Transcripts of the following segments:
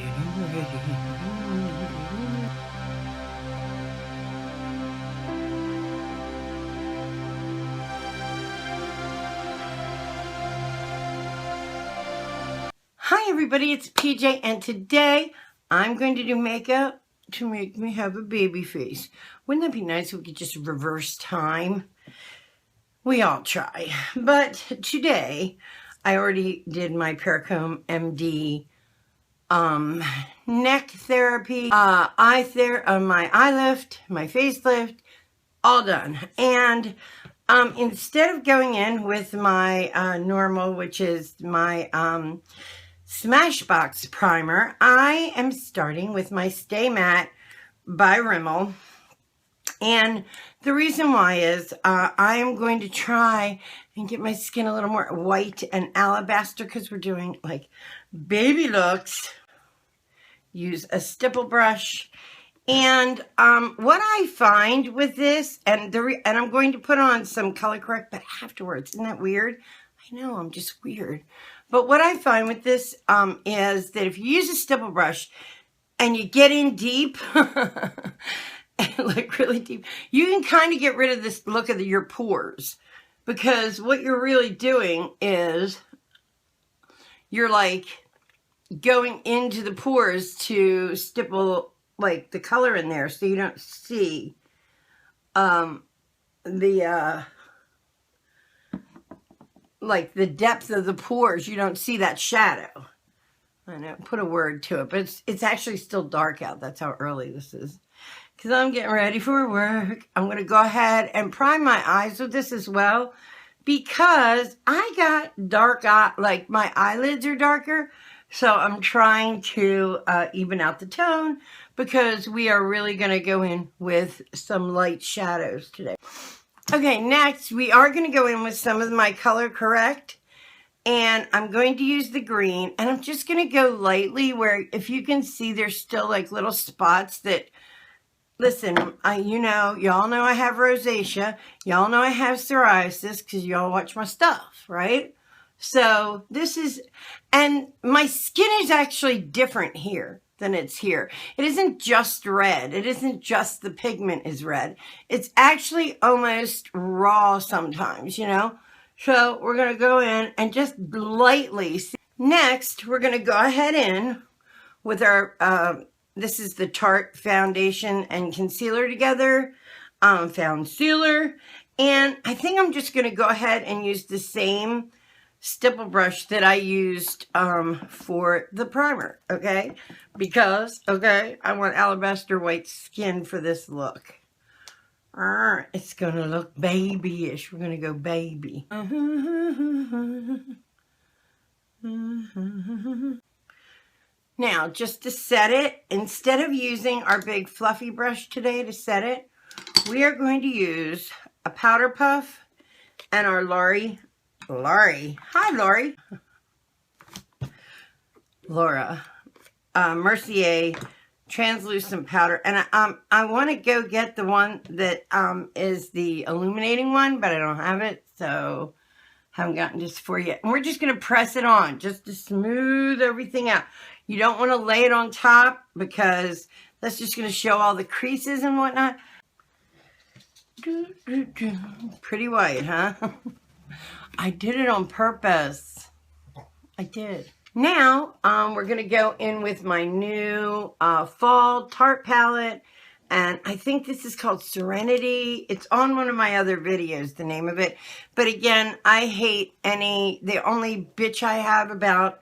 getting ready. Hi everybody, it's PJ, and today I'm going to do makeup to make me have a baby face. Wouldn't that be nice if we could just reverse time? We all try. But today, I already did my Pericomb MD neck therapy, my eye lift, my facelift, all done. And instead of going in with my normal, which is my Smashbox primer, I am starting with my Stay Matte by Rimmel. And the reason why is I am going to try and get my skin a little more white and alabaster because we're doing like baby looks. Use a stipple brush. And what I find with this, and I'm going to put on some color correct, but afterwards, isn't that weird? I know, I'm just weird. But what I find with this is that if you use a stipple brush and you get in deep, like really deep, you can kind of get rid of this look of your pores, because what you're really doing is you're like going into the pores to stipple like the color in there, so you don't see like the depth of the pores. You don't see that shadow. I know, put a word to it, but it's actually still dark out. That's how early this is. Because I'm getting ready for work. I'm going to go ahead and prime my eyes with this as well, because I got dark eye, like my eyelids are darker. So I'm trying to even out the tone, because we are really going to go in with some light shadows today. Okay, next we are going to go in with some of my color correct. And I'm going to use the green, and I'm just going to go lightly where, if you can see, there's still like little spots that, listen, y'all know I have rosacea. Y'all know I have psoriasis because y'all watch my stuff, right? So this is, and my skin is actually different here than it's here. It isn't just red. It isn't just the pigment is red. It's actually almost raw sometimes, you know? So we're going to go in and just lightly. Next, we're going to go ahead in with our, this is the Tarte foundation and concealer together, found sealer. And I think I'm just going to go ahead and use the same stipple brush that I used for the primer, okay? Because, okay, I want alabaster white skin for this look. It's gonna look babyish. We're gonna go baby. Now, just to set it, instead of using our big fluffy brush today to set it, we are going to use a powder puff and our Laurie. Hi, Laurie. Laura. Mercier translucent powder, and I want to go get the one that is the illuminating one, but I don't have it, so haven't gotten this for yet. And we're just going to press it on just to smooth everything out. You don't want to lay it on top, because that's just going to show all the creases and whatnot. Pretty white, huh? I did it on purpose. I did. Now, we're going to go in with my new fall Tarte palette, and I think this is called Serenity. It's on one of my other videos, the name of it. But again, I hate the only bitch I have about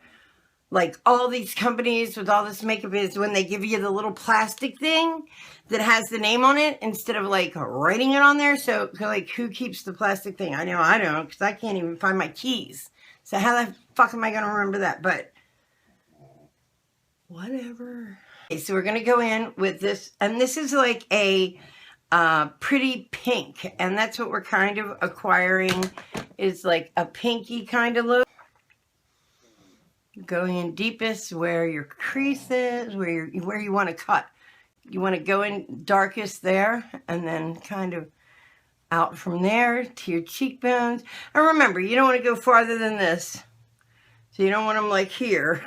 like all these companies with all this makeup is when they give you the little plastic thing that has the name on it instead of like writing it on there. So like, who keeps the plastic thing? I know I don't, because I can't even find my keys. So how the fuck am I going to remember that? But whatever. Okay, so we're going to go in with this. And this is like a pretty pink. And that's what we're kind of acquiring, is like a pinky kind of look. Going in deepest where your crease is, where you want to cut. You want to go in darkest there, and then kind of out from there to your cheekbones. And remember, you don't want to go farther than this. So you don't want them like here.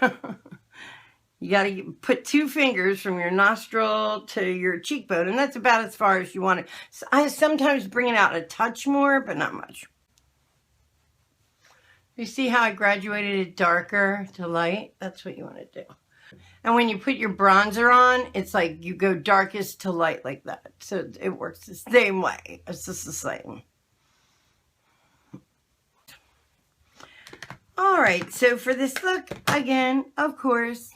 You got to put 2 fingers from your nostril to your cheekbone, and that's about as far as you want it. So I sometimes bring it out a touch more, but not much. You see how I graduated it darker to light? That's what you want to do. And when you put your bronzer on, it's like you go darkest to light like that. So it works the same way. It's just the same. All right, so for this look, again, of course,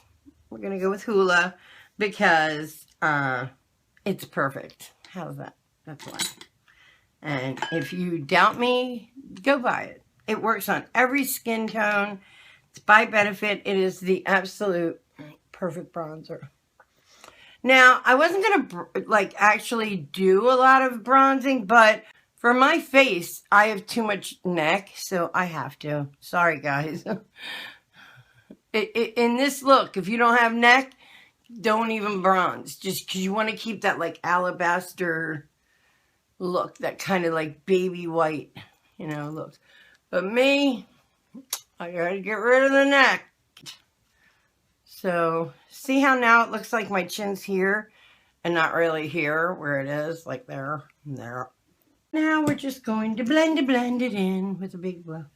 we're going to go with Hula because it's perfect. How's that? That's why. And if you doubt me, go buy it. It works on every skin tone. It's by Benefit. It is the absolute perfect bronzer. Now, I wasn't going to like actually do a lot of bronzing, but for my face, I have too much neck, so I have to. Sorry, guys. In this look, if you don't have neck, don't even bronze. Just because you want to keep that like alabaster look, that kind of like baby white, you know, look. But me, I gotta get rid of the neck. So, see how now it looks like my chin's here and not really here where it is, like there and there. Now we're just going to blend it in with a big bluff.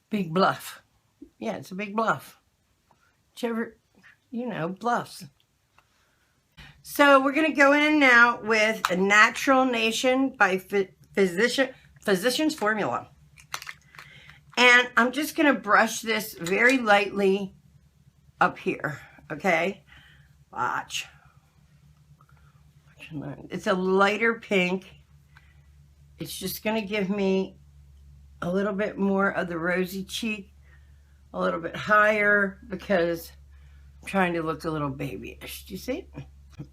Big bluff. Yeah, it's a big bluff. Whichever, you know, bluffs. So we're going to go in now with a Natural Nation by Physicians Formula. And I'm just going to brush this very lightly up here, okay? Watch. It's a lighter pink. It's just going to give me a little bit more of the rosy cheek, a little bit higher because I'm trying to look a little babyish. Do you see it?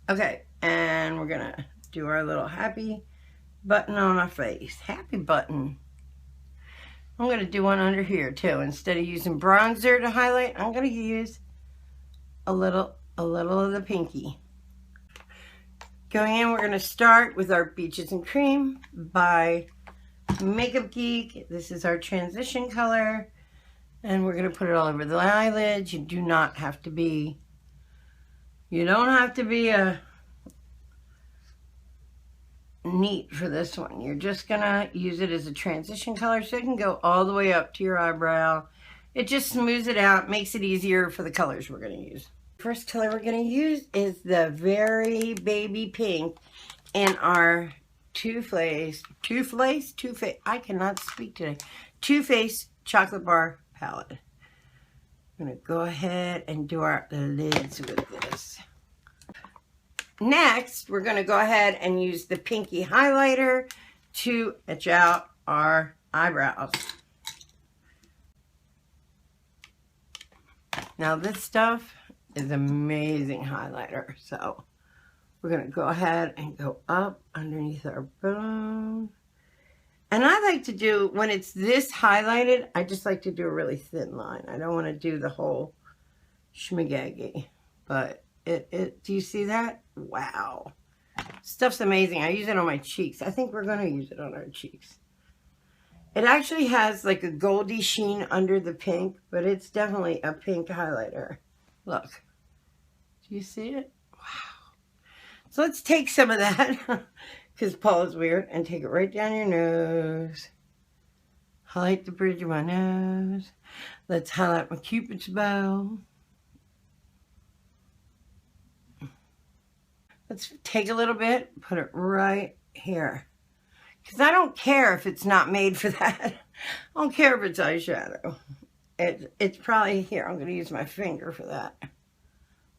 Okay, and we're going to do our little happy button on our face. Happy button. I'm going to do one under here too. Instead of using bronzer to highlight, I'm going to use a little of the pinky. Going in, we're going to start with our Beaches and Cream by Makeup Geek. This is our transition color. And we're going to put it all over the eyelids. You do not have to be, you don't have to be a neat for this one. You're just going to use it as a transition color so it can go all the way up to your eyebrow. It just smooths it out, makes it easier for the colors we're going to use. First color we're going to use is the very baby pink in our Too Faced, I cannot speak today, Too Faced Chocolate Bar Palette. I'm going to go ahead and do the lids with this. Next, we're going to go ahead and use the pinky highlighter to etch out our eyebrows. Now this stuff is amazing highlighter, so we're going to go ahead and go up underneath our bone. And I like to do, when it's this highlighted, I just like to do a really thin line. I don't want to do the whole schmagaggy, but do you see that? Wow. Stuff's amazing. I use it on my cheeks. I think we're going to use it on our cheeks. It actually has like a goldy sheen under the pink, but it's definitely a pink highlighter. Look. Do you see it? Wow. So let's take some of that, because Paul is weird, and take it right down your nose. Highlight the bridge of my nose. Let's highlight my Cupid's bow. Let's take a little bit, put it right here. Because I don't care if it's not made for that. I don't care if it's eyeshadow. It's probably here. I'm going to use my finger for that.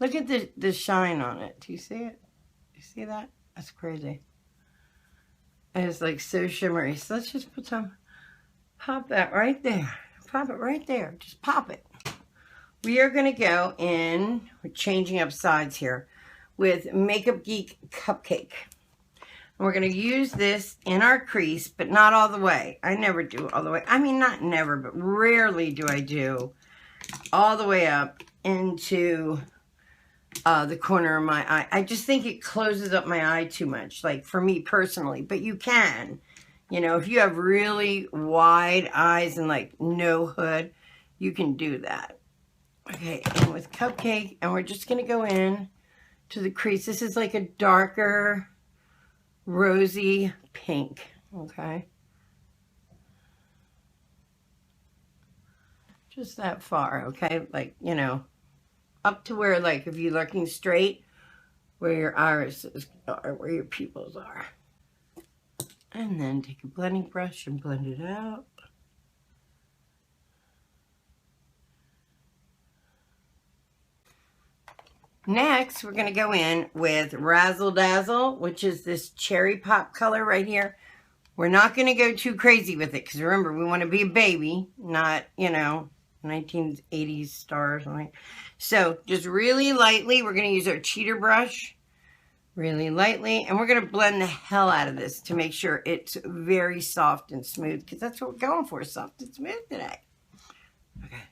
Look at the shine on it. Do you see it? Do you see that? That's crazy. And it's like so shimmery. So let's just put some, pop that right there. Pop it right there. Just pop it. We are going to go in, we're changing up sides here, with Makeup Geek Cupcake. And we're going to use this in our crease, but not all the way. I never do all the way. I mean, not never, but rarely do I do all the way up into the corner of my eye. I just think it closes up my eye too much, like for me personally. But you can, you know, if you have really wide eyes and like no hood, you can do that. Okay, and with Cupcake, and we're just going to go in to the crease. This is like a darker rosy pink, okay? Just that far, okay? Like, you know, up to where, like, if you're looking straight, where your irises are, where your pupils are. And then take a blending brush and blend it out. Next, we're going to go in with Razzle Dazzle, which is this cherry pop color right here. We're not going to go too crazy with it because remember, we want to be a baby, not, you know, 1980s star or something. So just really lightly, we're going to use our cheater brush really lightly, and we're going to blend the hell out of this to make sure it's very soft and smooth because that's what we're going for, soft and smooth today. Okay.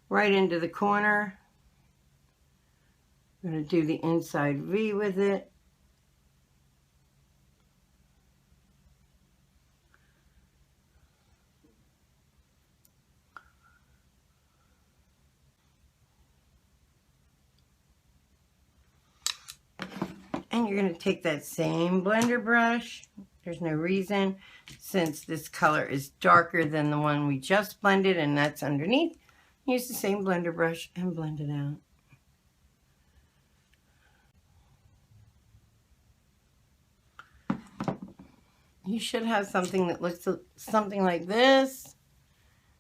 Right into the corner. I'm going to do the inside V with it. And you're going to take that same blender brush. There's no reason, since this color is darker than the one we just blended and that's underneath. Use the same blender brush and blend it out. You should have something that looks something like this.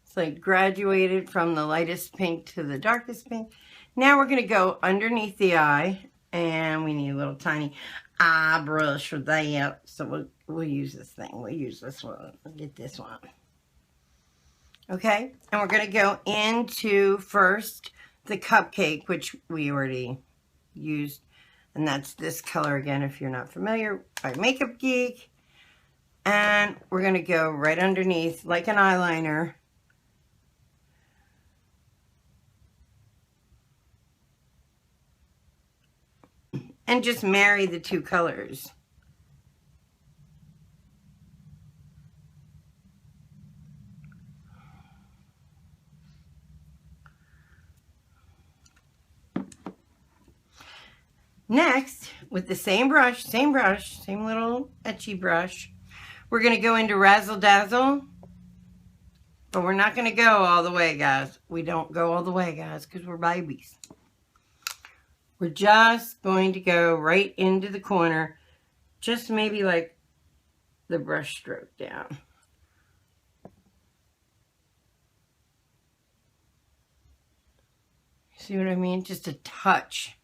It's like graduated from the lightest pink to the darkest pink. Now we're going to go underneath the eye, and we need a little tiny eye brush for that. So we'll use this thing. We'll use this one. We'll get this one. Okay, and we're going to go into first the Cupcake, which we already used, and that's this color again if you're not familiar, by Makeup Geek. And we're going to go right underneath like an eyeliner. And just marry the two colors. Next, with the same brush, same little etchy brush, we're going to go into Razzle Dazzle. But we're not going to go all the way, guys. We don't go all the way, guys, because we're babies. We're just going to go right into the corner, just maybe like the brush stroke down. See what I mean? Just a touch.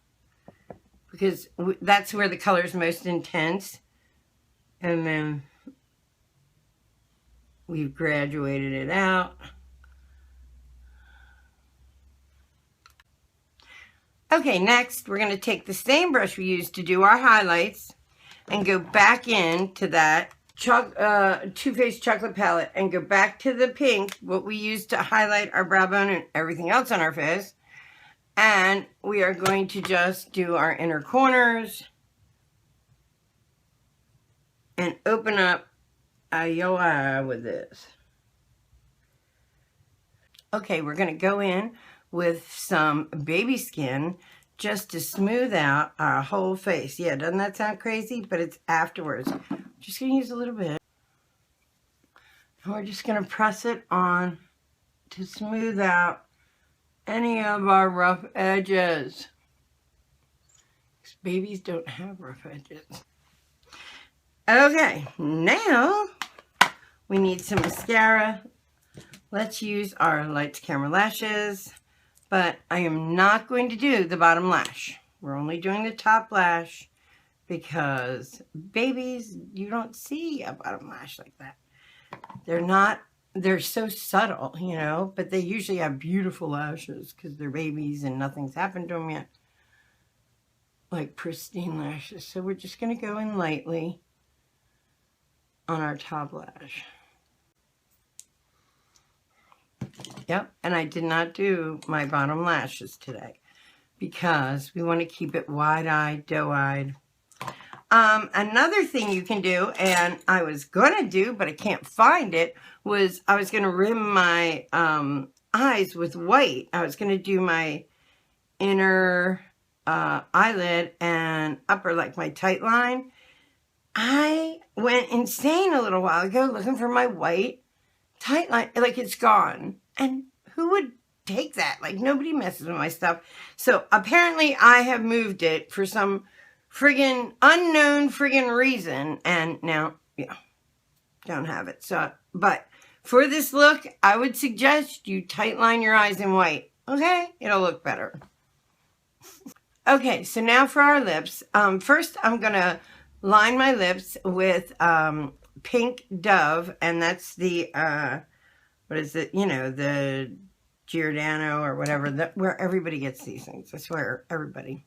Because that's where the color is most intense. And then we've graduated it out. Okay, next we're going to take the same brush we used to do our highlights and go back into that Too Faced chocolate palette and go back to the pink, what we used to highlight our brow bone and everything else on our face. And we are going to just do our inner corners and open up your eye with this. Okay, we're going to go in with some baby skin just to smooth out our whole face. Yeah, doesn't that sound crazy? But it's afterwards. I'm just going to use a little bit. And we're just going to press it on to smooth out any of our rough edges. Babies don't have rough edges. Okay, now we need some mascara. Let's use our Lights Camera Lashes, but I am not going to do the bottom lash. We're only doing the top lash because babies, you don't see a bottom lash like that. They're so subtle, you know, but they usually have beautiful lashes because they're babies and nothing's happened to them yet. Like pristine lashes. So we're just going to go in lightly on our top lash. Yep, and I did not do my bottom lashes today because we want to keep it wide-eyed, doe-eyed. Another thing you can do, and I was going to do, but I can't find it, was I was going to rim my eyes with white. I was going to do my inner eyelid and upper, like my tight line. I went insane a little while ago looking for my white tight line. Like, it's gone. And who would take that? Like, nobody messes with my stuff. So apparently I have moved it for some friggin' unknown friggin' reason. And now, yeah, don't have it. So, but for this look, I would suggest you tight line your eyes in white. Okay? It'll look better. Okay, so now for our lips. First, I'm going to line my lips with Pink Dove, and that's the, what is it, you know, the Giordano or whatever, where everybody gets these things. I swear, everybody.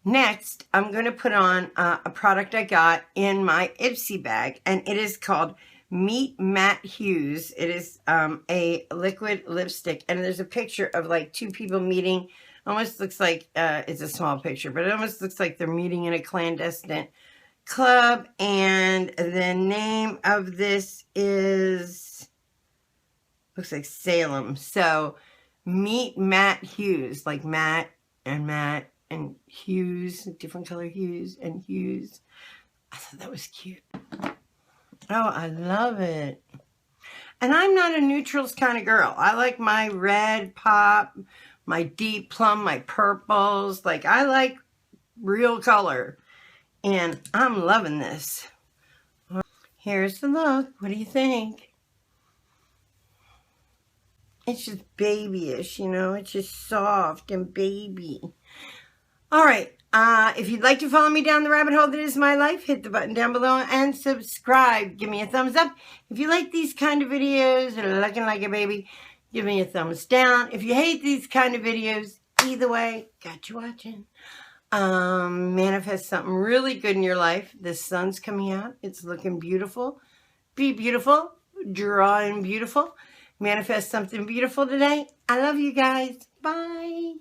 Next, I'm going to put on a product I got in my Ipsy bag, and it is called Meet Matte Hues. It is a liquid lipstick, and there's a picture of like two people meeting. Almost looks like, it's a small picture, but it almost looks like they're meeting in a clandestine club. And the name of this is, looks like Salem. So Meet Matte Hues, like matte and hues, different color hues and hues. I thought that was cute. Oh, I love it. And I'm not a neutrals kind of girl. I like my red pop, my deep plum, my purples. Like, I like real color. And I'm loving this. Here's the look. What do you think? It's just babyish, you know? It's just soft and baby. All right. If you'd like to follow me down the rabbit hole that is my life, hit the button down below and subscribe. Give me a thumbs up. If you like these kind of videos, looking like a baby, give me a thumbs down. If you hate these kind of videos, either way, got you watching. Manifest something really good in your life. The sun's coming out. It's looking beautiful. Be beautiful. Drawing beautiful. Manifest something beautiful today. I love you guys. Bye.